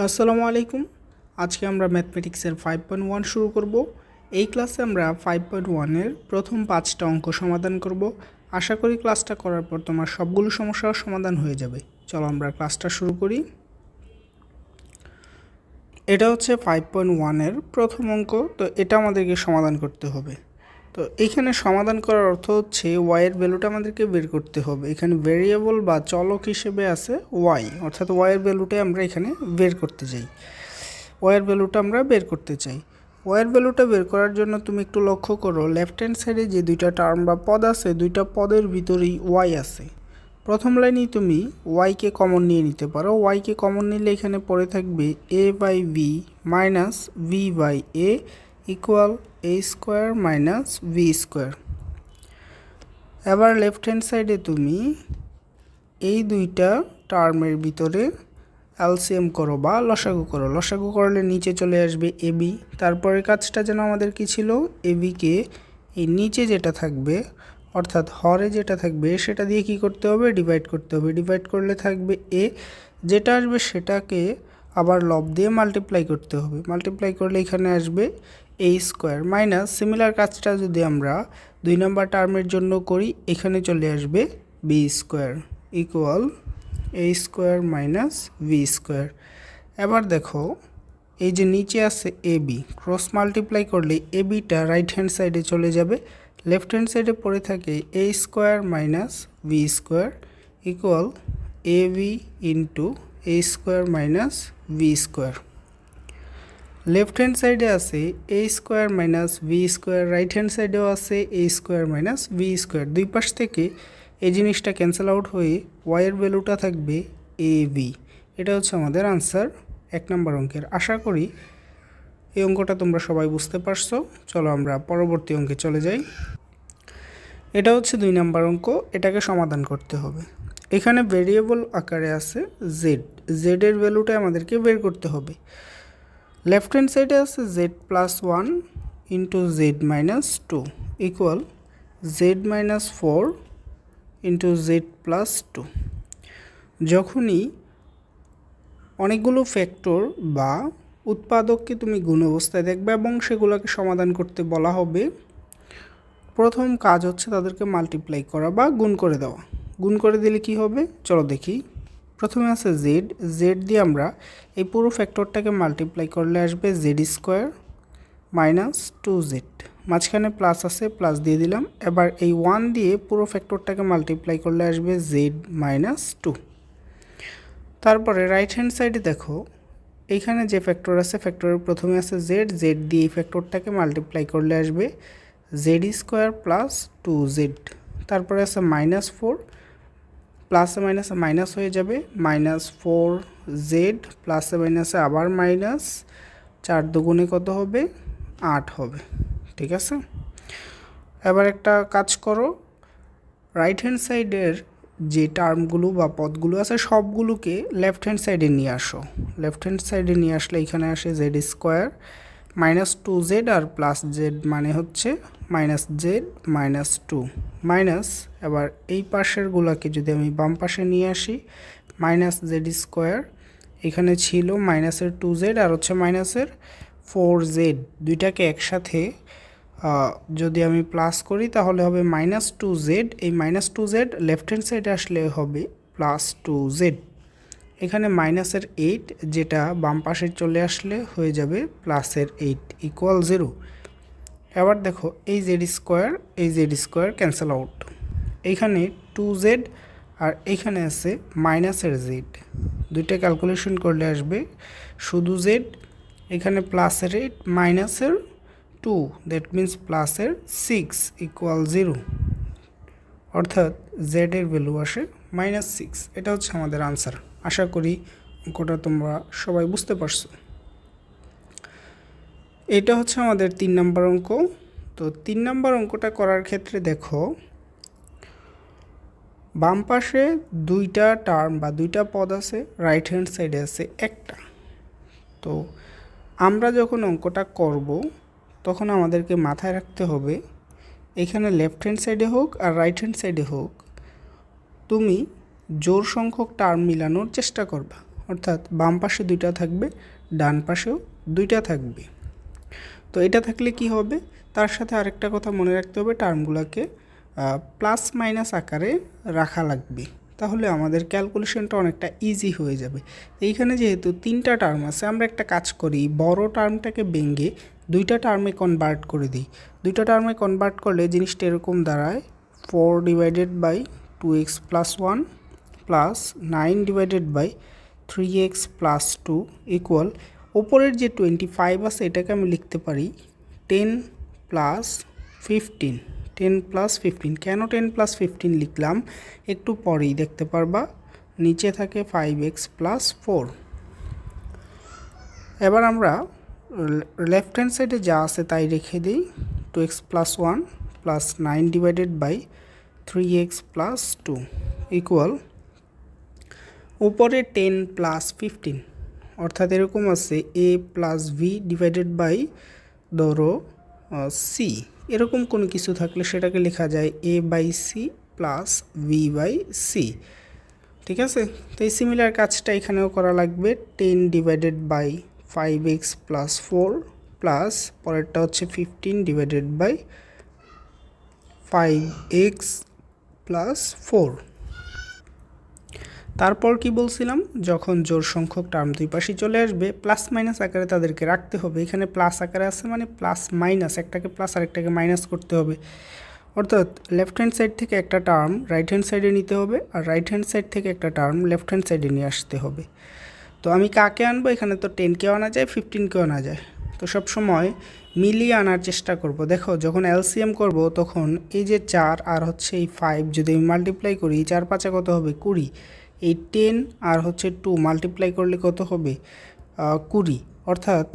আসসালামু আলাইকুম। আজকে আমরা ম্যাথমেটিক্সের 5.1 শুরু করব। এই ক্লাসে আমরা 5.1 এর প্রথম 5টা অঙ্ক সমাধান করব। আশা করি ক্লাসটা করার পর তোমার সবগুলো সমস্যার সমাধান হয়ে যাবে। চলো আমরা ক্লাসটা শুরু করি। এটা হচ্ছে 5.1 এর প্রথম অঙ্ক, তো এটা আমাদেরকে সমাধান করতে হবে। তো এইখানে সমাধান করার অর্থ হচ্ছে y এর ভ্যালুটা আমাদেরকে বের করতে হবে। এখানে ভেরিয়েবল বা চলক হিসেবে আছে y, অর্থাৎ y এর ভ্যালুটা আমরা এখানে বের করতে চাই। y এর ভ্যালুটা আমরা বের করতে চাই। y এর ভ্যালুটা বের করার জন্য তুমি একটু লক্ষ্য করো, লেফট হ্যান্ড সাইডে যে দুইটা টার্ম বা পদ আছে, দুইটা পদের ভিতরেই y আছে। প্রথম লাইনেই তুমি y-কে কমন নিয়ে নিতে পারো। y-কে কমন নিলে এখানে পড়ে থাকবে a by v minus v by a equal a square minus v square. এবার লেফট হ্যান্ড সাইডে তুমি এই দুইটা টার্মের ভিতরে এলসিএম করো বা লসাগু করো। লসাগু করলে নিচে চলে আসবে এবি। তারপরে কাজটা যেন আমাদের কি ছিল, এবিকে এই নিচে যেটা থাকবে অর্থাৎ হরে যেটা থাকবে সেটা দিয়ে কি করতে হবে, ডিভাইড করতে হবে। ডিভাইড করলে থাকবে এ, যেটা আসবে সেটাকে আবার লব দিয়ে মাল্টিপ্লাই করতে হবে। মাল্টিপ্লাই করলে এখানে আসবে এ স্কোয়ার মাইনাস, সিমিলার কাজটা যদি আমরা 2 নম্বর টার্মের জন্য করি, এখানে চলে আসবে বি স্কোয়ার ইকুয়াল এ স্কোয়ার মাইনাস ভি স্কোয়ার। এবার দেখো এই যে নিচে আছে এ বি, ক্রস মাল্টিপ্লাই করলে এ বিটা রাইট হ্যান্ড সাইডে চলে যাবে, লেফট হ্যান্ড সাইডে পড়ে থাকে A square minus V square equal A B into A square minus V square. Left hand সাইডে আছে A square minus V square, right hand সাইডেও আছে A square minus V square. দুই পাশ থেকে এই জিনিসটা ক্যান্সেল আউট হয়ে ওয়াইয়ের ভ্যালুটা থাকবে এ ভি। এটা হচ্ছে আমাদের আনসার 1 নম্বর অঙ্কের। আশা করি এই অঙ্কটা তোমরা সবাই বুঝতে পারছো। চলো আমরা পরবর্তী অঙ্কে চলে যাই। এটা হচ্ছে 2 নম্বর অঙ্ক, এটাকে সমাধান করতে হবে। এখানে ভেরিয়েবল আকারে আছে জেড, জেডের ভ্যালুটা আমাদেরকে বের করতে হবে। লেফট হ্যান্ড সাইডে আছে Z plus 1 into Z minus 2 equal Z minus 4 into Z plus 2। যখনই অনেকগুলো ফ্যাক্টর বা উৎপাদককে তুমি গুণ অবস্থায় দেখবে এবং সেগুলোকে সমাধান করতে বলা হবে, প্রথম কাজ হচ্ছে তাদেরকে মাল্টিপ্লাই করা বা গুণ করে দেওয়া। গুণ করে দিলে কি হবে চলো দেখি। প্রথমে আছে জেড, জেড দিয়ে আমরা এই পুরো ফ্যাক্টরটাকে মাল্টিপ্লাই করলে আসবে জেড স্কোয়ার মাইনাস 2z, মাঝখানে প্লাস আছে প্লাস দিয়ে দিলাম। এবার এই 1 দিয়ে পুরো ফ্যাক্টরটাকে মাল্টিপ্লাই করলে আসবে জেড মাইনাস 2। তারপরে রাইট হ্যান্ড সাইডে দেখো এইখানে যে ফ্যাক্টর আছে, ফ্যাক্টরের প্রথমে আছে জেড, জেড দিয়ে এই ফ্যাক্টরটাকে মাল্টিপ্লাই করলে আসবে জেড স্কোয়ার প্লাস 2z। তারপরে আছে মাইনাস 4, প্লাসে মাইনাসে মাইনাস হয়ে যাবে, মাইনাস 4z প্লাসে মাইনাসে আবার মাইনাস, 4 দুগুণে কত হবে 8 হবে। ঠিক আছে, এবার একটা কাজ করো, রাইট হ্যান্ড সাইডের যে টার্মগুলো বা পদগুলো আছে সবগুলোকে লেফট হ্যান্ড সাইডে নিয়ে আসো। লেফট হ্যান্ড সাইডে নিয়ে আসলে এখানে আসে জেড স্কোয়ার মাইনাস 2z আর প্লাস জেড মানে হচ্ছে মাইনাস জেড মাইনাস 2 মাইনাস, এবার এই পাশেরগুলোকে যদি আমি বাম পাশে নিয়ে আসি মাইনাস জেড স্কোয়ার, এখানে ছিল মাইনাসের 2z আর হচ্ছে মাইনাসের 4z, দুইটাকে একসাথে যদি আমি প্লাস করি তাহলে হবে মাইনাস 2z। এই মাইনাস 2z লেফট হ্যান্ড সাইডে আসলে হবে প্লাস 2z। এখানে মাইনাসের 8 যেটা বাম পাশে চলে আসলে হয়ে যাবে প্লাসের 8 ইকুয়াল 0। এবার দেখো এই জেড স্কোয়ার ক্যান্সেল আউট, এইখানে 2z আর এইখানে আছে মাইনাসের জেড, দুইটা ক্যালকুলেশন করলে আসবে শুধু জেড। এখানে প্লাসের 8 মাইনাসের 2, দ্যাট মিন্স প্লাসের 6 ইকুয়াল 0, অর্থাৎ জেডের ভ্যালু আসে -6। এটা হচ্ছে আমাদের আনসার। আশা করি অঙ্কটা তোমরা সবাই বুঝতে পারছো। এটা হচ্ছে আমাদের 3 নম্বর অঙ্ক। তো 3 নম্বর অঙ্কটা করার ক্ষেত্রে দেখো বাম পাশে দুইটা টার্ম বা দুইটা পদ আছে, রাইট হ্যান্ড সাইডে আছে একটা। তো আমরা যখন অঙ্কটা করব তখন আমাদেরকে মাথায় রাখতে হবে এখানে লেফট হ্যান্ড সাইডে হোক আর রাইট হ্যান্ড সাইডে হোক তুমি জোড় সংখ্যক টার্ম মিলানোর চেষ্টা করবা। অর্থাৎ বাম পাশে 2টা থাকবে, ডান পাশেও 2টা থাকবে। তো এটা থাকলে কি হবে, তার সাথে আরেকটা কথা মনে রাখতে হবে, টার্মগুলোকে প্লাস মাইনাস আকারে রাখা লাগবে, তাহলে আমাদের ক্যালকুলেশনটা অনেকটা ইজি হয়ে যাবে। এইখানে যেহেতু 3টা টার্ম আছে, আমরা একটা কাজ করি, বড় টার্মটাকে ভেঙে 2টা টার্মে কনভার্ট করে দিই। 2টা টার্মে কনভার্ট করলে জিনিসটা এরকম দাঁড়ায় 4 divided by 2x plus 1 plus 9 divided by 3x plus 2 equal, ওপরের যে 25 আছে এটাকে আমি লিখতে পারি 10 প্লাস 15। 10 প্লাস 15, কেন 10 প্লাস 15 লিখলাম একটু পরেই দেখতে পারবা, নিচে থাকে 5x প্লাস 4। এবার আমরা লেফট হ্যান্ড সাইডে যা আছে তাই রেখে দিই, 2x plus 1 plus 9 divided by 3x plus 2 equal, উপরে 10 প্লাস 15, অর্থাৎ এরকম আছে a plus V divided by ধরো সি, এরকম কোনো কিছু থাকলে সেটাকে লেখা যায় a by C plus V by c. ঠিক আছে, তো এই সিমিলার কাজটা এখানেও করা লাগবে, 10 divided by 5x plus 4 plus পরেরটা হচ্ছে 15 ডিভাইডেড বাই 5x প্লাস 4। তারপর কি বলছিলাম, যখন জোড় সংখ্যক টার্ম দুই পাশে চলে আসবে প্লাস মাইনাস আকারে তাদেরকে রাখতে হবে। এখানে প্লাস আকারে আছে মানে প্লাস মাইনাস, একটাকে প্লাস আর একটাকে মাইনাস করতে হবে, অর্থাৎ লেফট হ্যান্ড সাইড থেকে একটা টার্ম রাইট হ্যান্ড সাইডে নিতে হবে আর রাইট হ্যান্ড সাইড থেকে একটা টার্ম লেফট হ্যান্ড সাইডে নিয়ে আসতে হবে। তো আমি কাকে আনবো, এখানে তো 10কেও আনা যায় 15কেও আনা যায়, তো সব সময় মিলিয়ে আনার চেষ্টা করব। দেখো যখন এলসিএম করব তখন এই যে 4 আর হচ্ছে এই 5 যদি আমি মাল্টিপ্লাই করি, 4 5 কত হবে 20, এই 10 আর হচ্ছে 2 মাল্টিপ্লাই করলে কত হবে 20, অর্থাৎ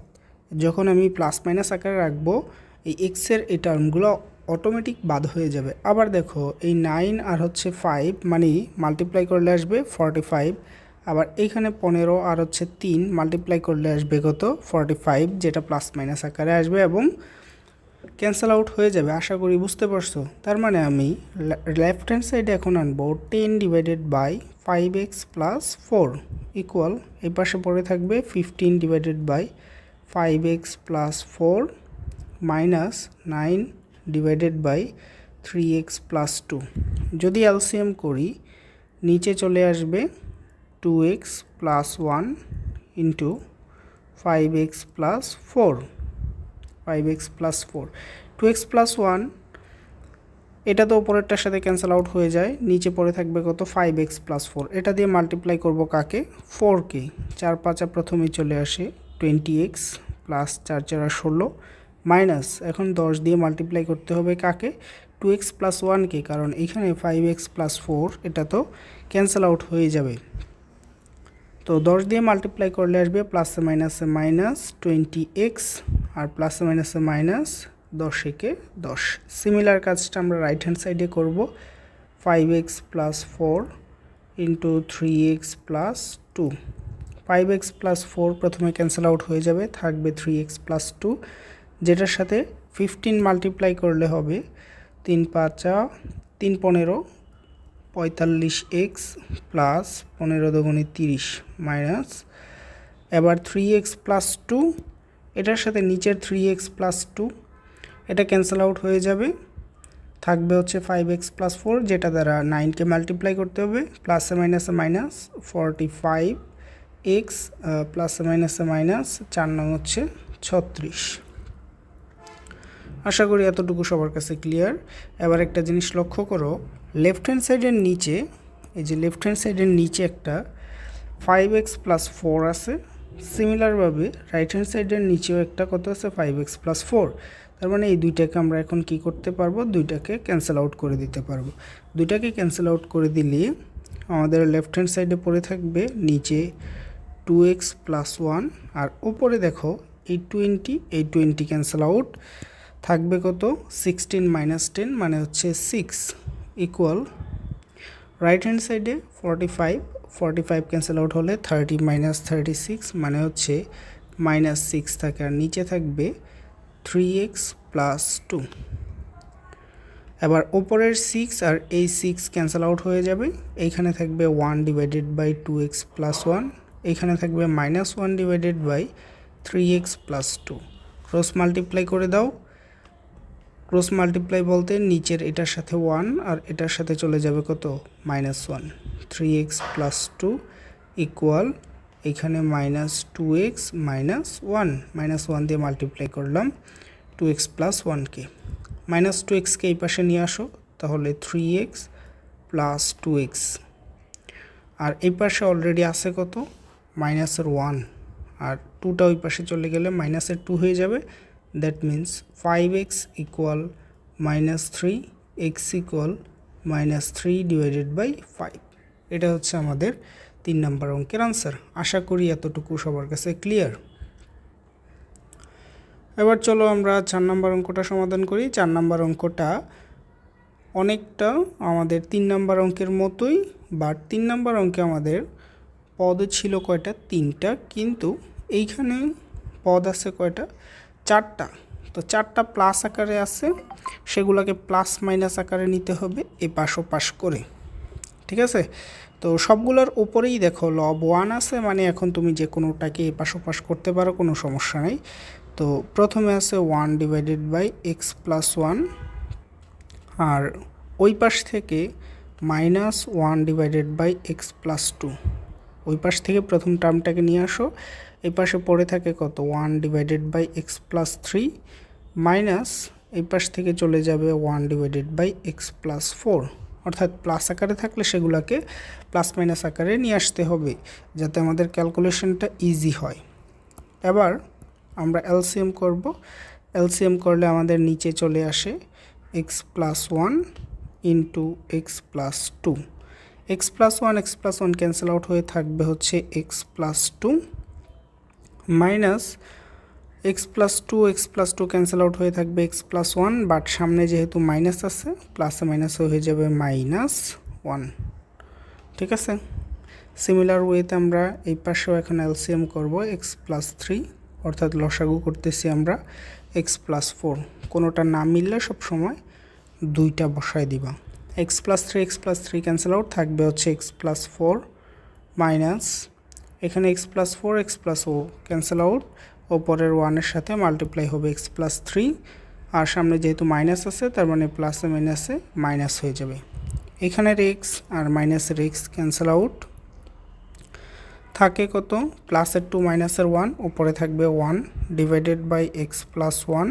যখন আমি প্লাস মাইনাস আকারে রাখবো এই এক্সের এই টার্মগুলো অটোমেটিক বাদ হয়ে যাবে। আবার দেখো এই 9 আর হচ্ছে 5 মানে মাল্টিপ্লাই করলে আসবে 45, আবার এইখানে 15 আর হচ্ছে 3 মাল্টিপ্লাই করলে আসবে কত 45, যেটা প্লাস মাইনাস আকারে আসবে এবং ক্যান্সেল আউট হয়ে যাবে। আশা করি বুঝতে পারছো। তার মানে আমি লেফট হ্যান্ড সাইডে এখন আনবো 10 divided by 5x plus 4 equal, এই পাশে পড়ে থাকবে 15 divided by 5x plus 4 minus 9 divided by 3x plus 2। যদি এলসিএম করি নিচে চলে আসবে 2x plus 1 into 5x plus 4, 5x plus 4, 2x plus 1 এটা তো উপরেরটার সাথে ক্যান্সেল আউট হয়ে যায়, নিচে পড়ে থাকবে কত 5x প্লাস 4, এটা দিয়ে মাল্টিপ্লাই করব কাকে 4কে, 4 5 প্রথমেই চলে আসে 20x প্লাস 4 4 16 মাইনাস, এখন 10 দিয়ে মাল্টিপ্লাই করতে হবে কাকে 2x প্লাস 1কে, কারণ এখানে 5x প্লাস 4 এটা তো ক্যান্সেল আউট হয়ে যাবে। তো 10 দিয়ে মাল্টিপ্লাই করলে আসবে প্লাসে মাইনাসে মাইনাস 20x আর প্লাসে মাইনাসে মাইনাস 10 একে 10। সিমিলার কাজটা আমরা রাইট হ্যান্ড সাইডে করব, 5x plus 4 into 3x plus 2, 5x plus 4 প্রথমে ক্যান্সেল আউট হয়ে যাবে, থাকবে 3x প্লাস 2, যেটার সাথে 15 মাল্টিপ্লাই করলে হবে 3 5 3 15 45x প্লাস 15 দুগুণে 30 মাইনাস, এবার 3x প্লাস 2 এটার সাথে নিচের 3x প্লাস 2 এটা ক্যান্সেল আউট হয়ে যাবে, থাকবে হচ্ছে 5x প্লাস 4 যেটা দ্বারা 9কে মাল্টিপ্লাই করতে হবে, প্লাসে মাইনাসে মাইনাস 45x প্লাসে মাইনাসে মাইনাস 4 নং হচ্ছে 36। আশা করি এতটুকু সবার কাছে ক্লিয়ার। এবার একটা জিনিস লক্ষ্য করো, লেফট হ্যান্ড সাইডের নিচে, এই যে লেফট হ্যান্ড সাইডের নিচে একটা 5x প্লাস 4 আছে, সিমিলারভাবে রাইট হ্যান্ড সাইডের নিচেও একটা কত আছে 5x প্লাস 4, তার মানে এই দুইটাকে আমরা এখন কি করতে পারবো, দুইটাকে ক্যান্সেল আউট করে দিতে পারবো। দুইটাকে ক্যান্সেল আউট করে দিলে আমাদের লেফট হ্যান্ড সাইডে পড়ে থাকবে নিচে 2x প্লাস 1 আর উপরে দেখো এই 20 ক্যান্সেল আউট, থাকবে কত 16 মাইনাস 10 মানে হচ্ছে 6 ইকুয়াল, রাইট হ্যান্ড সাইডে 45 ক্যান্সেল আউট হলে 30 মাইনাস 36 মানে হচ্ছে মাইনাস 6 থাকে, আর নিচে থাকবে 3x প্লাস 2। এবার ওপরের 6 আর এই 6 ক্যান্সেল আউট হয়ে যাবে, এইখানে থাকবে 1 ডিভাইডেড বাই 2x প্লাস 1 এখানে থাকবে -1 divided by 3x plus 2। Cross multiply করে দাও। ক্রস মাল্টিপ্লাই বলতে নিচের এটার সাথে 1 আর এটার সাথে চলে যাবে কত, -1। 3x প্লাস 2 ইকুয়াল এখানে -2x -1, -1 দিয়ে মাল্টিপ্লাই করলাম 2x প্লাস 1কে। -2xকে এই পাশে নিয়ে আসো, তাহলে 3x প্লাস 2x। আর এই পাশে অলরেডি আছে কত, -1, আর 2টা ওই পাশে চলে গেলে -2 হয়ে যাবে। That means 5x equal -3, x equal -3 divided by 5। এটা হচ্ছে আমাদের 3 নম্বর অঙ্কের আনসার। আশা করি এতটুকু সবার কাছে ক্লিয়ার। এবার চলো আমরা 4 নম্বর অঙ্কটা সমাধান করি। 4 নম্বর অঙ্কটা অনেকটা আমাদের 3 নম্বর অঙ্কের মতোই, বাট 3 নম্বর অঙ্কে আমাদের পদ ছিল কয়টা, 3টা, কিন্তু এইখানে পদ আছে কয়টা, 4টা। তো 4টা প্লাস আকারে আছে, সেগুলোকে প্লাস মাইনাস আকারে নিতে হবে এপাশ ওপাশ করে, ঠিক আছে। তো সবগুলোর উপরেই দেখো লব 1 আছে, মানে এখন তুমি যে কোনোটাকে এপাশ ওপাশ করতে পারো, কোনো সমস্যা নেই। তো প্রথমে আছে 1 ডিভাইডেড বাই x প্লাস 1, আর ওই পাশ থেকে -1 ডিভাইডেড বাই x প্লাস 2। ওই পাশ থেকে প্রথম টার্মটাকে নিয়ে আসো, এই পাশে পড়ে থাকে কত, 1 divided by x plus 3 minus এই পাশ থেকে চলে যাবে 1 ডিভাইডেড বাই x প্লাস 4। অর্থাৎ প্লাস আকারে থাকলে সেগুলোকে প্লাস মাইনাস আকারে নিয়ে আসতে হবে, যাতে আমাদের ক্যালকুলেশনটা ইজি হয়। এবার আমরা এলসিএম করব। এলসিএম করলে আমাদের নিচে চলে আসে x plus 1 into x plus 2। X plus 1 cancel out হয়ে থাকবে হচ্ছে x plus 2 minus x plus 2 cancel out হয়ে থাকবে x প্লাস 1, বাট সামনে যেহেতু মাইনাস আছে, প্লাসে মাইনাসে হয়ে যাবে -1, ঠিক আছে। সিমিলার ওয়েতে আমরা এই পাশেও এখন এলসিএম করব। x প্লাস 3, অর্থাৎ লসাগু করতেছি আমরা x প্লাস 4। কোনোটা না মিললে সবসময় 2টা বসায় দিবা। x প্লাস 3 ক্যান্সেল আউট থাকবে হচ্ছে x প্লাস 4 মাইনাস এখানে x প্লাস 4 ক্যান্সেল আউট, ওপরের 1-এর সাথে মাল্টিপ্লাই হবে x প্লাস 3, আর সামনে যেহেতু মাইনাস আছে তার মানে প্লাসে মাইনাসে মাইনাস হয়ে যাবে। এখানের x আর মাইনাসের x ক্যান্সেল আউট, থাকে কত, প্লাসের 2 মাইনাসের 1, উপরে থাকবে 1 divided by x plus 1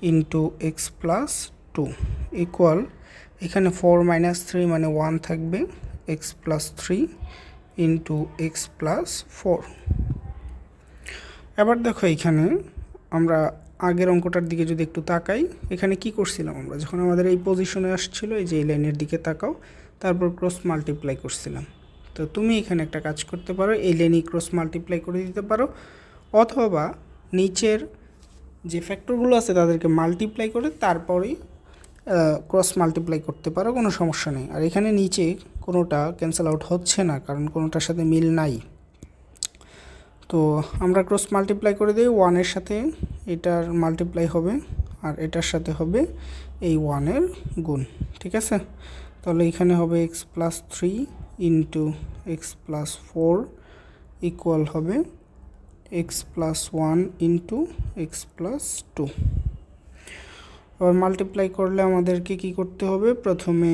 into x plus 2 equal এখানে 4 মাইনাস 3 মানে 1 থাকবে, x plus 3 into x plus 4। এবার দেখো এইখানে আমরা আগের অঙ্কটার দিকে যদি একটু তাকাই, এখানে কি করছিলাম আমরা, যখন আমাদের এই পজিশনে আসছিল, এই যে এই লাইনের দিকে তাকাও, তারপর ক্রস মাল্টিপ্লাই করছিলাম। তো তুমি এখানে একটা কাজ করতে পারো, এই লাইনে ক্রস মাল্টিপ্লাই করে দিতে পারো, অথবা নিচের যে ফ্যাক্টরগুলো আছে তাদেরকে মাল্টিপ্লাই করে তারপরেই ক্রস মাল্টিপ্লাই করতে পারো, কোনো সমস্যা নেই। আর এখানে নিচে কোনোটা ক্যান্সেল আউট হচ্ছে না, কারণ কোনোটার সাথে মিল নাই। তো আমরা ক্রস মাল্টিপ্লাই করে দিই, 1-এর সাথে এটার মাল্টিপ্লাই হবে, আর এটার সাথে হবে এই 1-এর গুণ, ঠিক আছে। তাহলে এখানে হবে x plus 3 into x plus 4 equal হবে x plus 1 into x plus 2। আবার মাল্টিপ্লাই করলে আমাদেরকে কি করতে হবে, প্রথমে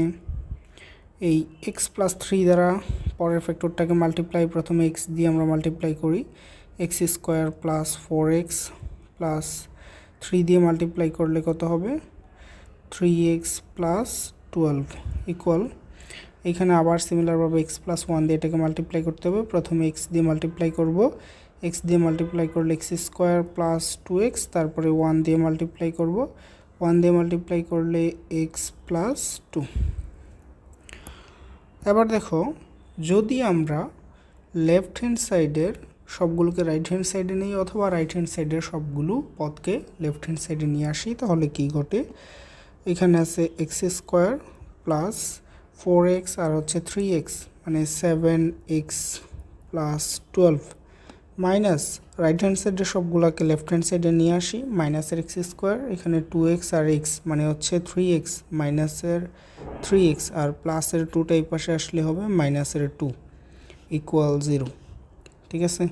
এই x প্লাস 3 দ্বারা পরের ফ্যাক্টরটাকে মাল্টিপ্লাই, প্রথমে x দিয়ে আমরা মাল্টিপ্লাই করি, x square plus 4x plus 3 দিয়ে মাল্টিপ্লাই করলে কত হবে, 3x প্লাস 12 ইকুয়াল এখানে আবার সিমিলারভাবে x প্লাস 1 দিয়ে এটাকে মাল্টিপ্লাই করতে হবে, প্রথমে x দিয়ে মাল্টিপ্লাই করব, x দিয়ে মাল্টিপ্লাই করলে x স্কোয়ার প্লাস 2x, তারপরে 1 দিয়ে মাল্টিপ্লাই করব, 1 দিয়ে মাল্টিপ্লাই করলে x প্লাস 2। এবার দেখো, যদি আমরা লেফট হ্যান্ড সাইডের সবগুলোকে রাইট হ্যান্ড সাইডে নিই, অথবা রাইট হ্যান্ড সাইডের সবগুলো পদকে লেফট হ্যান্ড সাইডে নিয়ে আসি, তাহলে কি ঘটে, এখানে আছে এক্স স্কোয়ার প্লাস 4x আর হচ্ছে 3x, মানে 7x plus 12 minus right hand সাইডের সবগুলোকে লেফট হ্যান্ড সাইডে নিয়ে আসি, মাইনাসের এক্স স্কোয়ার, এখানে 2x আর x মানে হচ্ছে 3x, মাইনাসের 3x আর প্লাসের 2টা এই পাশে আসলে হবে -2 ইকুয়াল 0। ঠিক আছে।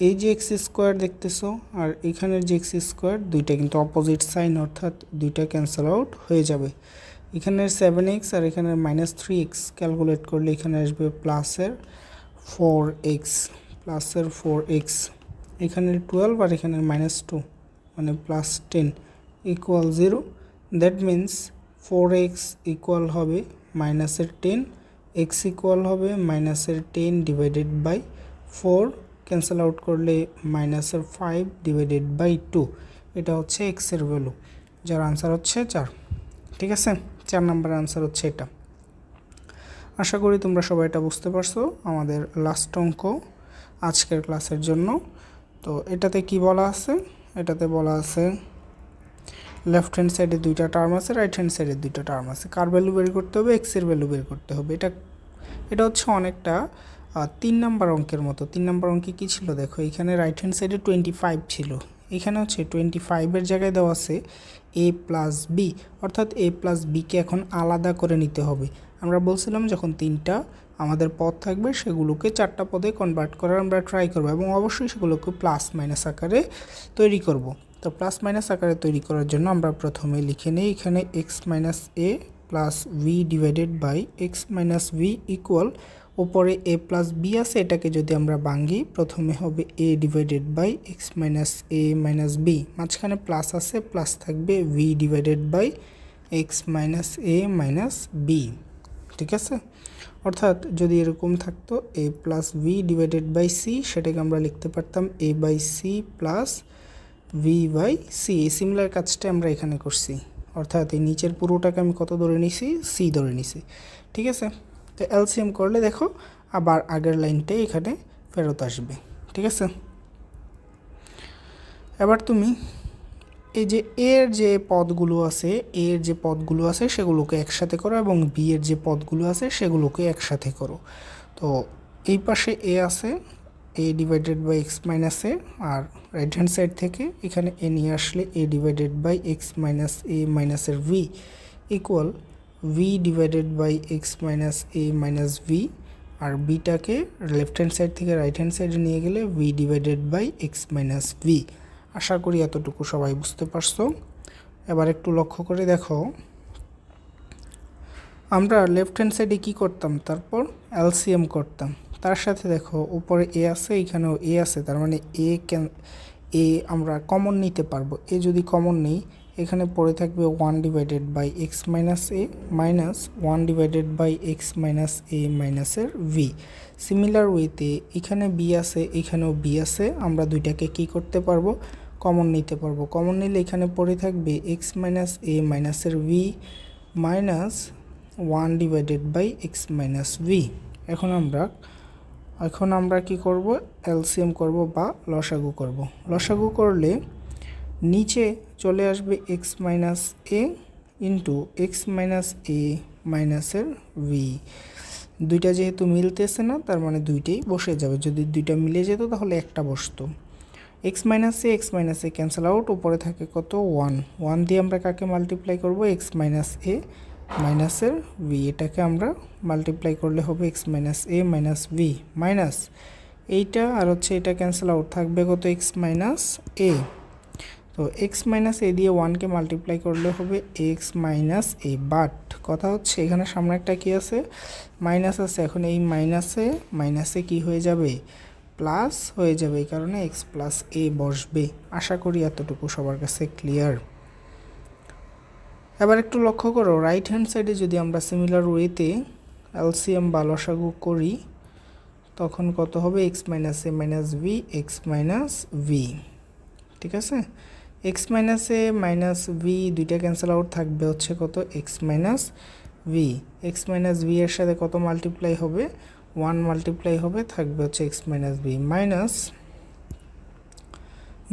এই যে এক্স স্কোয়ার দেখতেছো আর এখানের যে এক্স স্কোয়ার দুইটা কিন্তু অপোজিট সাইন, অর্থাৎ দুইটা ক্যান্সেল আউট হয়ে যাবে। এখানের 7x আর এখানের -3x ক্যালকুলেট করলে এখানে আসবে প্লাসের 4x, এখানের 12 আর এখানের -2 মানে +10 equal 0। That means 4x equal হবে -10, x ইকুয়াল হবে -10 ডিভাইডেড বাই 4, ক্যান্সেল আউট করলে -5 ডিভাইডেড বাই 2। এটা হচ্ছে x এর ভ্যালু, যার আনসার হচ্ছে 4। ঠিক আছে, 4 নাম্বার আনসার হচ্ছে এটা। আশা করি তোমরা সবাই এটা বুঝতে পারছো। আমাদের লাস্ট অঙ্ক আজকের ক্লাসের জন্য। তো এটাতে কি বলা আছে? এটাতে বলা আছে লেফট হ্যান্ড সাইডে দুইটা টার্ম আছে, রাইট হ্যান্ড সাইডে দুইটা টার্ম আছে। কার ভ্যালু বের করতে হবে? এক্স এর ভ্যালু বের করতে হবে। এটা হচ্ছে অনেকটা 3 নাম্বার অঙ্কের মতো। 3 নাম্বার অঙ্কে কী ছিল দেখো, এখানে রাইট হ্যান্ড সাইডে 25 ছিল, এখানে হচ্ছে 25-এর জায়গায় দেওয়া আছে a প্লাস বি, অর্থাৎ a প্লাস বিকে এখন আলাদা করে নিতে হবে। আমরা বলছিলাম যখন 3টা আমাদের পদ থাকবে সেগুলোকে 4টা পদে কনভার্ট করার আমরা ট্রাই করবো এবং অবশ্যই সেগুলোকে প্লাস মাইনাস আকারে তৈরি করব। তো প্লাস মাইনাস আকারে তৈরি করার জন্য আমরা প্রথমে লিখে নিই এখানে x minus a plus V divided by x minus v equal, ওপরে এ প্লাস বি আছে, এটাকে যদি আমরা ভাঙি প্রথমে হবে A divided by x minus A minus B, মাঝখানে প্লাস আছে, প্লাস থাকবে V divided by x minus A minus B. ঠিক আছে, অর্থাৎ যদি এরকম থাকতো A plus V divided by C, সেটাকে আমরা লিখতে পারতাম A by C plus V by C. এই সিমিলার কাজটা আমরা এখানে করছি, অর্থাৎ এই নিচের পুরোটাকে আমি কত ধরে নিছি? সি ধরে নিছি। ঠিক আছে, তো এলসিএম করলে দেখো আবার আগের লাইনটাই এখানে ফেরত আসবে। ঠিক আছে, এবার তুমি এই যে এর যে পদগুলো আছে সেগুলোকে একসাথে করো এবং বি এর যে পদগুলো আছে সেগুলোকে একসাথে করো। তো এই পাশে এ আছে, A divided by x minus A, আর রাইট হ্যান্ড সাইড থেকে এখানে এ নিয়ে আসলে A divided by x minus এ মাইনাসের V equal V divided by x minus A minus V, আর বিটাকে লেফট হ্যান্ড সাইড থেকে রাইট হ্যান্ড সাইডে নিয়ে গেলে V divided by x minus V. আশা করি এতটুকু সবাই বুঝতে পারছো। এবার একটু লক্ষ্য করে দেখো, আমরা লেফট হ্যান্ড সাইডে কী করতাম? তারপর এলসিএম করতাম। তার সাথে দেখো উপরে এ আছে, এখানেও এ আছে, তার মানে এ আমরা কমন নিতে পারবো। এ যদি কমন নেই, এখানে পড়ে থাকবে 1 divided by x minus A minus 1 divided by x minus এ মাইনাসের ভি। সিমিলার ওয়েতে এখানে বি আছে, এখানেও বি আছে, আমরা দুইটাকে কি করতে পারবো? কমন নিতে পারবো। কমন নিলে এখানে পড়ে থাকবে এক্স মাইনাস এ মাইনাসের v minus 1 divided by x minus v. এখন আমরা কি করব? এলসিএম করব বা লসাগু করব। লসাগু করলে নিচে চলে আসবে এক্স মাইনাস এ ইন্টু এক্স মাইনাস এ মাইনাসের ভি। দুইটা যেহেতু মিলতেছে না, তার মানে দুইটাই বসে যাবে। যদি দুইটা মিলে যেত তাহলে একটা বসতো। এক্স মাইনাসে ক্যান্সেল আউট, উপরে থাকে কত? 1 দিয়ে আমরা কাকে মাল্টিপ্লাই করব? এক্স মাইনাস এ মাইনাসের ভি। এটাকে আমরা মাল্টিপ্লাই করলে হবে এক্স মাইনাস এ মাইনাস ভি মাইনাস এইটা, আর হচ্ছে এটা ক্যান্সেল আউট, থাকবে কত? এক্স মাইনাস এ। তো এক্স মাইনাস এ দিয়ে 1কে মাল্টিপ্লাই করলে হবে এক্স মাইনাস এ। বাট কথা হচ্ছে এখানে সামনে একটা কি আছে? মাইনাস আছে। এখন এই মাইনাসে কি হয়ে যাবে? প্লাস হয়ে যাবে, এই কারণে এক্স প্লাস এ বসবে। আশা করি এতটুকু সবার কাছে ক্লিয়ার। এবার একটু লক্ষ্য করো, রাইট হ্যান্ড সাইডে যদি আমরা সিমিলার ওয়েতে এলসিএম বা লসাগু করি তখন কত হবে? এক্স মাইনাস এ minus V X minus V. ঠিক আছে, এক্স মাইনাস এ মাইনাস ভি দুইটা ক্যান্সেল আউট, থাকবে হচ্ছে কত? X minus V. X minus V এর সাথে কত মাল্টিপ্লাই হবে? 1 মাল্টিপ্লাই হবে, থাকবে হচ্ছে এক্স মাইনাস ভি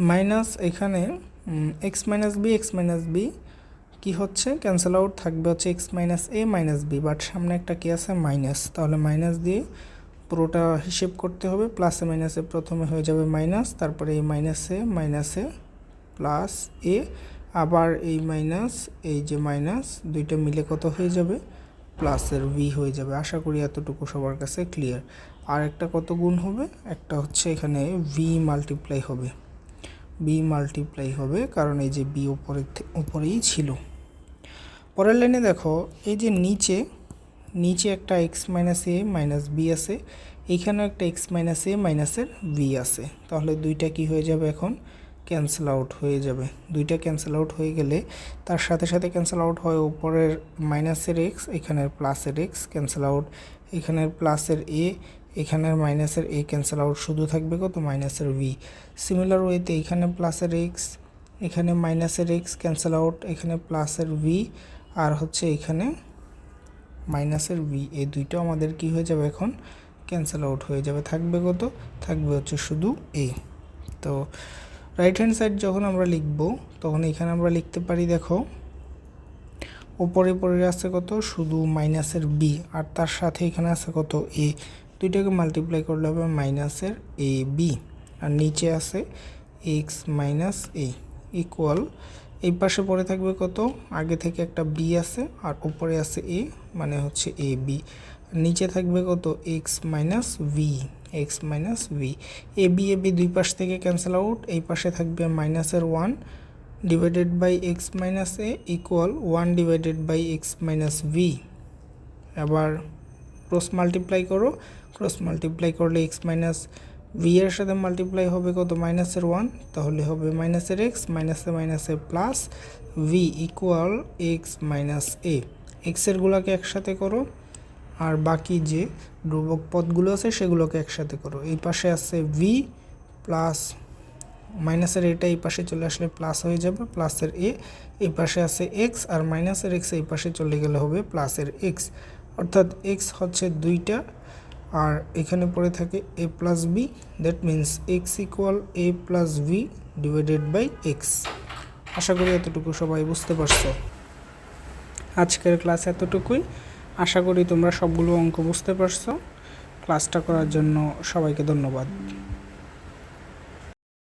মাইনাস এখানে এক্স মাইনাস বি কি হচ্ছে? ক্যান্সেল আউট, থাকবে হচ্ছে x minus A minus b, but সামনে একটা কি আছে? মাইনাস। তাহলে মাইনাস দিয়ে পুরোটা হিসেব করতে হবে। প্লাসে মাইনাসে প্রথমে হয়ে যাবে মাইনাস, তারপরে এই মাইনাসে প্লাস এ, আবার এই মাইনাস, এই যে মাইনাস, দুইটা মিলে কত হয়ে যাবে? প্লাসের ভি হয়ে যাবে। আশা করি এতটুকু সবার কাছে ক্লিয়ার। আর একটা কত গুণ হবে, একটা হচ্ছে এখানে ভি মাল্টিপ্লাই হবে, বি মাল্টিপ্লাই হবে, কারণ এই যে বি উপরেই ছিল। পরের লাইনে দেখো এই যে নিচে একটা এক্স মাইনাস এ মাইনাস বি আছে, এইখানেও একটা এক্স মাইনাস এ মাইনাসের বি আছে, তাহলে দুইটা কি হয়ে যাবে এখন ক্যান্সেল আউট হয়ে যাবে। দুইটা ক্যান্সেল আউট হয়ে গেলে তার সাথে সাথে ক্যান্সেল আউট হয় উপরের মাইনাসের এক্স, এখানের প্লাসের এক্স ক্যান্সেল আউট, এখানের প্লাসের এ, এখানের মাইনাসের এ ক্যান্সেল আউট, শুধু থাকবে কত মাইনাসের ভি। সিমিলার ওয়েতে এখানে প্লাসের এক্স, এখানে মাইনাসের এক্স ক্যান্সেল আউট, এখানে প্লাসের ভি, আর হচ্ছে এখানে মাইনাসের ভি, এই দুইটা আমাদের কি হয়ে যাবে এখন ক্যান্সেল আউট হয়ে যাবে। থাকবে কত, থাকবে হচ্ছে শুধু এ। তো রাইট হ্যান্ড সাইড যখন আমরা লিখব তখন এখানে আমরা লিখতে পারি, দেখো উপরে পড়ে আছে কত শুধু মাইনাসের বি, আর তার সাথে এখানে আছে কত এ, দুইটাকে মাল্টিপ্লাই করলে হবে মাইনাসের এ বি, আর নিচে আছে এক্স মাইনাস এ ইকুয়াল, এই পাশে পড়ে থাকবে কত, আগে থেকে একটা বি আছে আর উপরে আছে এ, মানে হচ্ছে এ বি, নিচে থাকবে কত X minus V, X minus V. A B দুই পাশ থেকে ক্যান্সেল আউট, এই পাশে থাকবে মাইনাসের one divided by x minus A equal one divided by x minus V. আবার ক্রস মাল্টিপ্লাই করো, ক্রস মাল্টিপ্লাই করলে এক্স মাইনাস ভি এর সাথে মাল্টিপ্লাই হবে কত মাইনাসের ওয়ান, তাহলে হবে মাইনাসের এক্স মাইনাসে মাইনাসে plus V equal X minus A. এক্সের গুলোকে একসাথে করো, আর বাকি যে ধ্রুবক পদগুলো আছে সেগুলোকে একসাথে করো। এই পাশে আছে ভি প্লাস মাইনাসের এটা এই পাশে চলে আসলে প্লাস হয়ে যাবে প্লাসের এ, এই পাশে আছে এক্স আর মাইনাসের এক্স এই পাশে চলে গেলে হবে প্লাসের এক্স, অর্থাৎ এক্স হচ্ছে দুইটা আর এখানে পড়ে থাকে A plus B, that means X equal A plus V divided by X. আশা করি এতটুকু সবাই বুঝতে পারছো। আজকের ক্লাস এতটুকুই, আশা করি তোমরা সবগুলো অঙ্ক বুঝতে পারছো। ক্লাসটা করার জন্য সবাইকে ধন্যবাদ।